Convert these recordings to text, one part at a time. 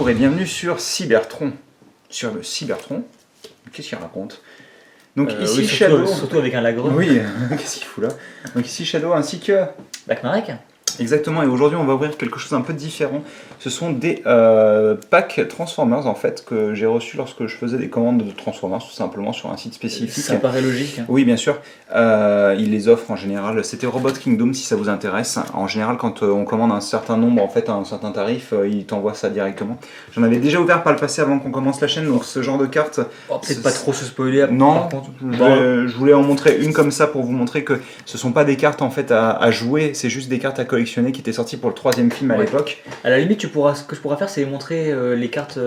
Bonjour et bienvenue sur Cybertron. Sur le Cybertron. Qu'est-ce qu'il raconte? Donc ici oui, Shadow. surtout avec un lagreux. Oui, qu'est-ce qu'il fout là? Donc ici Shadow ainsi que. Backmarek. Exactement, et aujourd'hui on va ouvrir quelque chose un peu différent. Ce sont des packs Transformers en fait que j'ai reçus lorsque je faisais des commandes de Transformers tout simplement sur un site spécifique. Ça paraît logique. Oui, bien sûr. Ils les offrent en général. C'était Robot Kingdom si ça vous intéresse. En général, quand on commande un certain nombre, en fait, à un certain tarif, ils t'envoient ça directement. J'en avais déjà ouvert par le passé avant qu'on commence la chaîne, donc ce genre de carte. Oh, peut-être pas trop se spoiler. Non, par contre. je voulais en montrer une comme ça pour vous montrer que ce sont pas des cartes en fait à jouer, c'est juste des cartes à collectionner qui étaient sorties pour le 3e film à l'époque. À la limite, ce que je pourrais faire, c'est montrer les cartes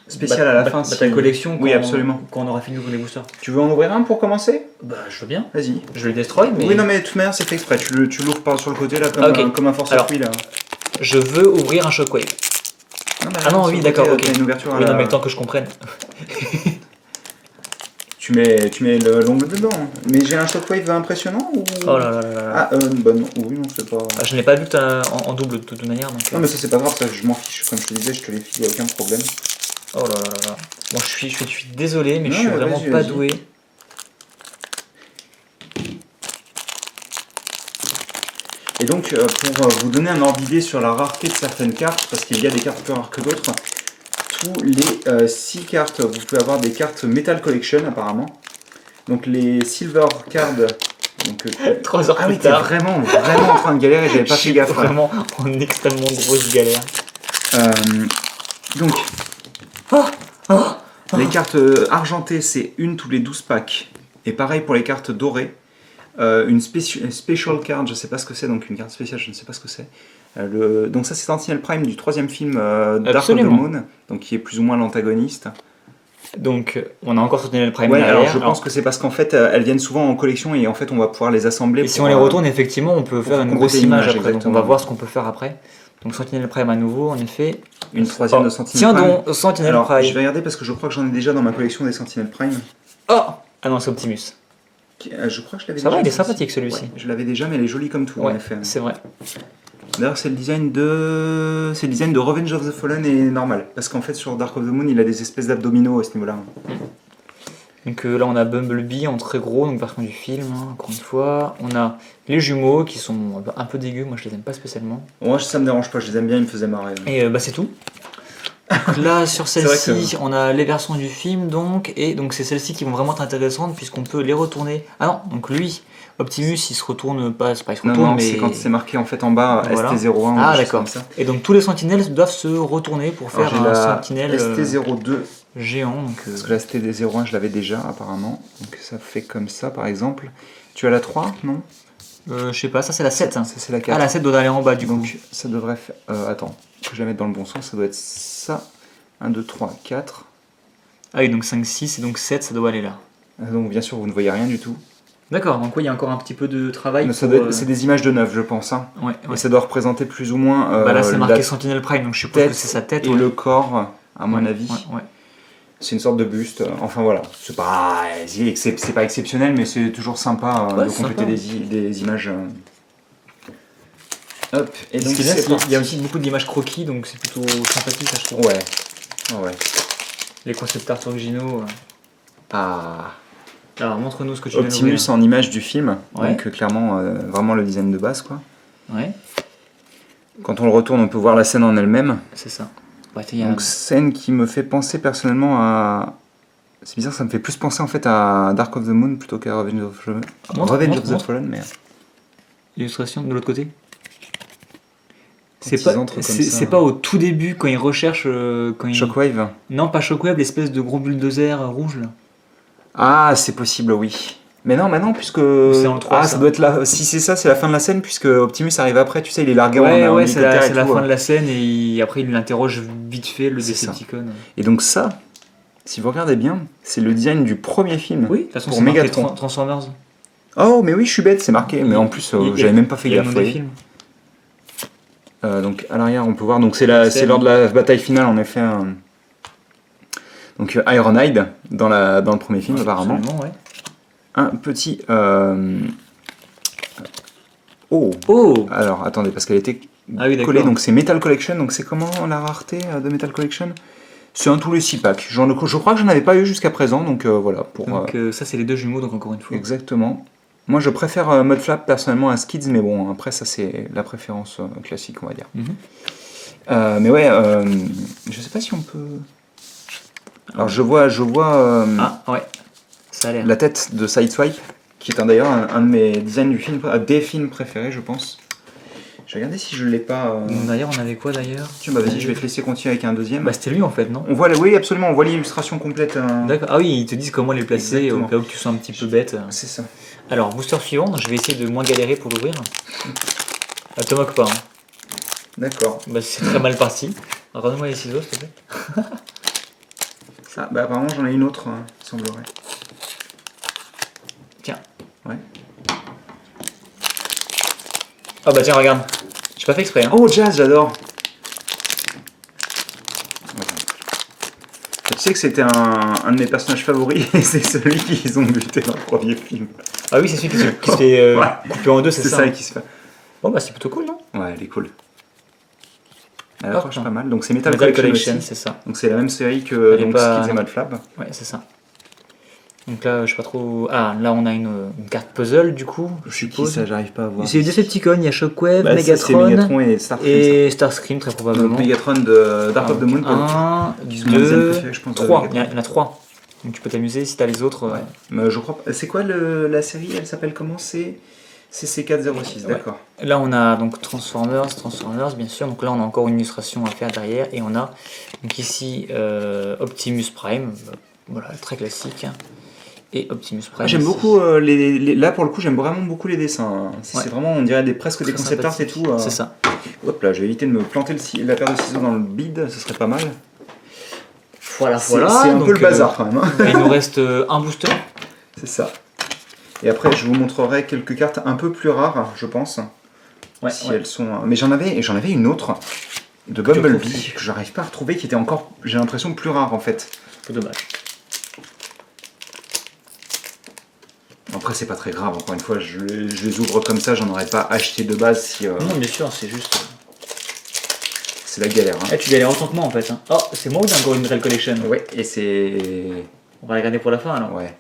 spéciales à la fin. Ta collection. Oui, absolument. Quand on aura fini d'ouvrir les boosters. Tu veux en ouvrir un pour commencer? Bah, je veux bien. Vas-y. Je vais le destroy, mais. Oui, non, mais de toute manière, c'est fait exprès. Tu l'ouvres par sur le côté là, comme un force-appui là. Je veux ouvrir un Shockwave. Ah non, oui, d'accord, ok. Une ouverture à oui, non, mais le temps que je comprenne. Tu mets l'ongle dedans. Mais j'ai un Shockwave impressionnant ou... Oh là là là là. Ah, bah non, oui, non, c'est pas... Ah, je n'ai pas vu en double de toute manière. Donc, non, mais ça, c'est pas grave, ça, je m'en fiche. Comme je te disais, je te les file, y a aucun problème. Oh là là là là. Bon, je suis désolé, mais non, je suis vraiment pas doué. Et donc, pour vous donner un ordre d'idée sur la rareté de certaines cartes, parce qu'il y a des cartes plus rares que d'autres, tous les 6 cartes, vous pouvez avoir des cartes Metal Collection apparemment. Donc les Silver Cards. Donc, 3 heures ah plus oui, t'es tard. vraiment en train de galérer, j'avais pas fait gaffe. Vraiment en extrêmement grosse galère. Donc, les cartes argentées, c'est une tous les 12 packs. Et pareil pour les cartes dorées. Une special card, je sais pas ce que c'est, donc une carte spéciale, je ne sais pas ce que c'est. Donc ça c'est Sentinel Prime du 3e film Dark of the Moon, donc qui est plus ou moins l'antagoniste. Donc on a encore Sentinel Prime ouais, derrière. Alors je pense que c'est parce qu'en fait elles viennent souvent en collection et en fait on va pouvoir les assembler. Et si on les retourne, effectivement on peut faire une grosse image après, donc on va voir ce qu'on peut faire après. Donc Sentinel Prime à nouveau, en effet. Une 3e de Sentinel Prime. Tiens donc, Sentinel alors, Prime. Je vais regarder parce que je crois que j'en ai déjà dans ma collection des Sentinel Prime. Oh. Ah non, c'est Optimus. Je crois que je l'avais déjà. Ça va, il est sympathique celui-ci. Ouais, je l'avais déjà, mais elle est jolie comme tout, ouais, en effet. C'est vrai. D'ailleurs, c'est le design de Revenge of the Fallen et normal. Parce qu'en fait, sur Dark of the Moon, il a des espèces d'abdominaux à ce niveau-là. Donc là, on a Bumblebee en très gros, donc version du film, hein, encore une fois. On a les jumeaux qui sont un peu dégueux, moi je les aime pas spécialement. Moi, ça me dérange pas, je les aime bien, ils me faisaient marrer. Et bah, c'est tout. Donc là, sur celle-ci, on a les versions du film, et donc c'est celles-ci qui vont vraiment être intéressantes puisqu'on peut les retourner. Ah non, donc lui, Optimus, il se retourne pas, c'est pas il se retourne, mais c'est quand c'est marqué en fait en bas voilà. ST01. Ah d'accord. Et donc tous les sentinelles doivent se retourner pour faire un sentinelle ST02 géant. Donc, parce que la ST01, je l'avais déjà apparemment. Donc ça fait comme ça par exemple. Tu as la 3, non? Je sais pas, ça c'est la 7. Ça c'est la 4. Ah, la 7 doit aller en bas du coup. Ça devrait faire. Attends, que je la mette dans le bon sens, ça doit être ça. 1, 2, 3, 4. Ah oui, donc 5, 6 et donc 7, ça doit aller là. Donc bien sûr, vous ne voyez rien du tout. D'accord, donc oui, il y a encore un petit peu de travail. C'est des images de neuf, je pense. Hein. Ouais. Et ça doit représenter plus ou moins. Bah là, c'est marqué Sentinel Prime, donc je suppose que c'est sa tête. Et le corps, à mon avis. Ouais. C'est une sorte de buste. Enfin voilà, c'est pas exceptionnel, mais c'est toujours sympa de compléter des images. Hop, et donc il y a aussi beaucoup d'images croquis, donc c'est plutôt sympathique, ça je trouve. Ouais. Les concept art originaux. Ah. Alors montre-nous ce que tu veux. Optimus en image du film, donc clairement vraiment le design de base quoi. Ouais. Quand on le retourne, on peut voir la scène en elle-même. C'est ça. Donc scène qui me fait penser personnellement à... C'est bizarre, ça me fait plus penser en fait à Dark of the Moon plutôt qu'à Revenge of the Fallen, mais... Illustration de l'autre côté. C'est pas au tout début quand ils recherchent... Shockwave. Non, pas Shockwave, l'espèce de gros bulldozer rouge là. Ah, c'est possible, oui. Mais non, puisque... C'est en 3, ça doit être là. Si c'est ça, c'est la fin de la scène, puisque Optimus arrive après, tu sais, il est largué en hélicoptère. C'est la fin de la scène, et après il l'interroge vite fait, le Decepticon. Et donc ça, si vous regardez bien, c'est le design du premier film. Oui, de toute façon, pour c'est marqué Megatron. Transformers. Oh, mais oui, je suis bête, c'est marqué. Mais en plus, j'avais même pas fait gaffe. Donc à l'arrière, on peut voir, donc c'est lors de la bataille finale, en effet. Donc Ironhide dans le premier film, apparemment. Ouais. Un petit Oh. Oh. Alors, attendez, parce qu'elle était Ah oui, collée, d'accord. donc c'est Metal Collection, donc c'est comment la rareté de Metal Collection? C'est un tous les 6 packs. Je crois que j'en avais pas eu jusqu'à présent, donc voilà. Donc ça c'est les deux jumeaux, donc encore une fois. Exactement. Moi je préfère Mudflap personnellement à Skids, mais bon, après ça c'est la préférence classique, on va dire. Mais ouais, je sais pas si on peut... Alors je vois Ah ouais, ça a l'air. la tête de Sideswipe, qui est d'ailleurs un de mes designs du film, des films préférés, je pense. Je vais regarder si je l'ai pas. D'ailleurs, on avait quoi d'ailleurs? Tiens, bah vas-y, je vais te laisser continuer avec un deuxième. Bah c'était lui en fait, non? On voit, oui, absolument, on voit l'illustration complète. D'accord. Ah oui, ils te disent comment les placer Exactement. au cas où tu sois un petit peu bête. C'est ça. Alors, booster suivant, donc je vais essayer de moins galérer pour l'ouvrir. Te moque pas. Hein. D'accord. Bah c'est très mal parti. Alors, donne-moi les ciseaux, s'il te plaît. Ah, bah apparemment j'en ai une autre, il semblerait. Tiens. Ouais. Ah bah tiens, regarde. J'ai pas fait exprès. Hein. Oh, Jazz, j'adore. Tu sais que c'était un de mes personnages favoris et c'est celui qu'ils ont buté dans le premier film. Ah oui, c'est celui qui se fait Ouais. couper en deux, c'est ça. ça qui se fait. Bon bah c'est plutôt cool, non? Ouais, elle est cool. Elle Hop. accroche pas mal. Donc c'est Metal, Metal Collection Collection, aussi. c'est ça. Donc c'est la même série que Elle est donc, pas- Skids et Mudflap. Ouais, c'est ça. Donc là, je sais pas trop. Ah, là on a une carte puzzle du coup. Je sais qui ça, j'arrive pas à voir. C'est Decepticon, il y a Shockwave, Bah, ça, c'est Megatron, Megatron et Starscream. et Starscream très Ça. probablement. Donc Megatron de Dark of the Moon. 1, qui sont mon design 2, préféré, je pense, de 3. Il Megatron. y en a 3. Donc tu peux t'amuser si t'as les autres. Ouais. Mais je crois. C'est quoi la série? Elle s'appelle comment? C'est C406, Ouais. d'accord. Là on a donc Transformers bien sûr. Donc là on a encore une illustration à faire derrière. Et on a donc ici Optimus Prime. Voilà, très classique. Et Optimus Prime. Ah, j'aime ici. beaucoup là pour le coup j'aime vraiment beaucoup les dessins. C'est Ouais. vraiment on dirait presque des Très concept art et sympathique. tout. C'est ça. Hop là, je vais éviter de me planter la paire de ciseaux dans le bide, ce serait pas mal. Voilà, C'est un peu le bazar quand même. Hein. Il nous reste un booster. C'est ça. Et après je vous montrerai quelques cartes un peu plus rares, je pense. Ouais, si ouais. elles sont. Mais j'en avais une autre de Que tu Bumblebee retrouves. que j'arrive pas à retrouver, qui était encore, j'ai l'impression, plus rare en fait. C'est dommage. Après c'est pas très grave, encore une fois, je les ouvre comme ça, j'en aurais pas acheté de base si. Non, bien sûr, c'est juste. C'est la galère. Hein. Eh, tu galères autant que moi en fait. Hein. Oh, c'est moi ou t'as encore une Metal Collection? Ouais, et c'est. On va la garder pour la fin alors. Ouais.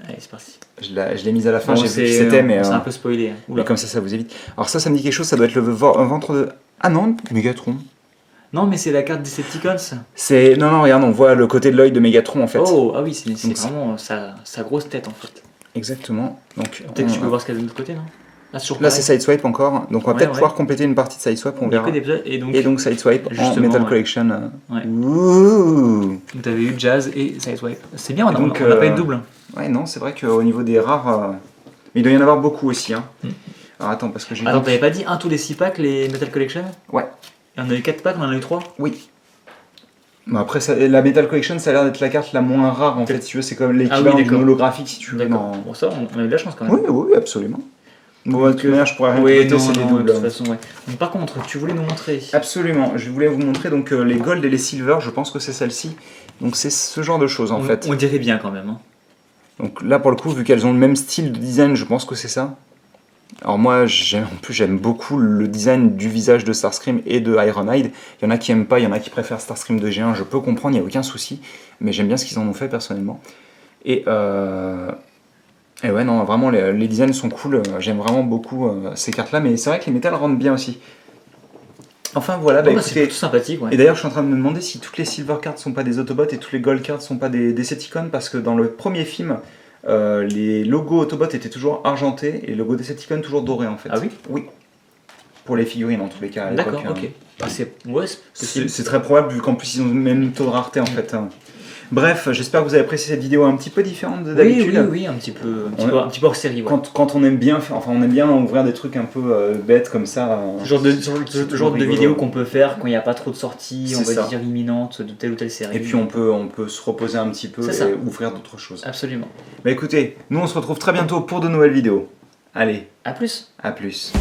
Allez, c'est parti. Je l'ai mise à la fin, Bon, j'ai vu qui c'était, mais. C'est un peu spoilé. Hein. Mais Oula. comme ça vous évite. Alors ça me dit quelque chose, ça doit être le ventre de. Ah non, Megatron. Non, mais c'est la carte Decepticons. C'est. Non, regarde, on voit le côté de l'œil de Megatron en fait. Oh, ah oui, c'est Donc, vraiment sa grosse tête en fait. Exactement. Donc, Peut-être que tu peux voir ce qu'il y a de l'autre côté, non? Ah, c'est toujours là pareil. c'est Sideswipe encore, donc on va Ouais, peut-être ouais. pouvoir compléter une partie de Sideswipe, on Il y a verra. que des épisodes, Et donc Sideswipe en Justement, Metal ouais. Collection. Ouais. Ouh. Donc t'avais eu Jazz et Sideswipe. C'est bien, on a, Donc, on a pas eu de double. Ouais, non, c'est vrai qu'au niveau des rares. Mais il doit y en avoir beaucoup aussi. Hein. Alors attends, parce que j'ai. Attends, t'avais pas dit un tous les 6 packs, les Metal Collection? Ouais. Et on a eu 4 packs, on en a eu 3? Oui. Bon, après, la Metal Collection, ça a l'air d'être la carte la moins rare en fait, si tu veux, c'est comme l'équivalent d'une d'accord. holographique si tu veux. D'accord. dans- Bon, ça, on a eu de la chance quand même. Oui, oui, absolument. Bon, de toute manière, je pourrais rien Oui, compléter, non, c'est des non, doubles. de toute façon, ouais. Donc, par contre, tu voulais nous montrer. Absolument. Je voulais vous montrer donc les gold et les silver. Je pense que c'est celle-ci. Donc c'est ce genre de choses en fait. On dirait bien quand même. Hein. Donc là pour le coup, vu qu'elles ont le même style de design, je pense que c'est ça. Alors moi, j'aime beaucoup le design du visage de Starscream et de Ironhide. Il y en a qui aiment pas, il y en a qui préfèrent Starscream de G1. Je peux comprendre, il n'y a aucun souci. Mais j'aime bien ce qu'ils en ont fait personnellement. Et ouais, non, vraiment, les designs sont cool. J'aime vraiment beaucoup ces cartes-là. Mais c'est vrai que les métals rendent bien aussi. Enfin voilà, bah, Bon, bah, c'est écoutez. plutôt sympathique, ouais. Et d'ailleurs, je suis en train de me demander si toutes les silver cards sont pas des Autobots et toutes les gold cards sont pas des Decepticons, parce que dans le premier film, les logos Autobots étaient toujours argentés et le logo Decepticon toujours doré en fait. Ah oui? Oui. Pour les figurines en tous les cas. À D'accord, l'époque, ok. Bah, c'est possible. c'est très probable vu qu'en plus ils ont le même taux de rareté en fait. Hein. Bref, j'espère que vous avez apprécié cette vidéo un petit peu différente de d'habitude. Oui, un petit peu hors série. Ouais. Quand on aime bien, enfin on aime bien ouvrir des trucs un peu bêtes comme ça. Ce genre de rigolo. vidéo qu'on peut faire quand il n'y a pas trop de sorties, on C'est va ça. dire imminentes de telle ou telle série. Et puis on peut se reposer un petit peu C'est et ça. ouvrir d'autres choses. Absolument. Bah écoutez, nous on se retrouve très bientôt pour de nouvelles vidéos. Allez, À plus. à plus.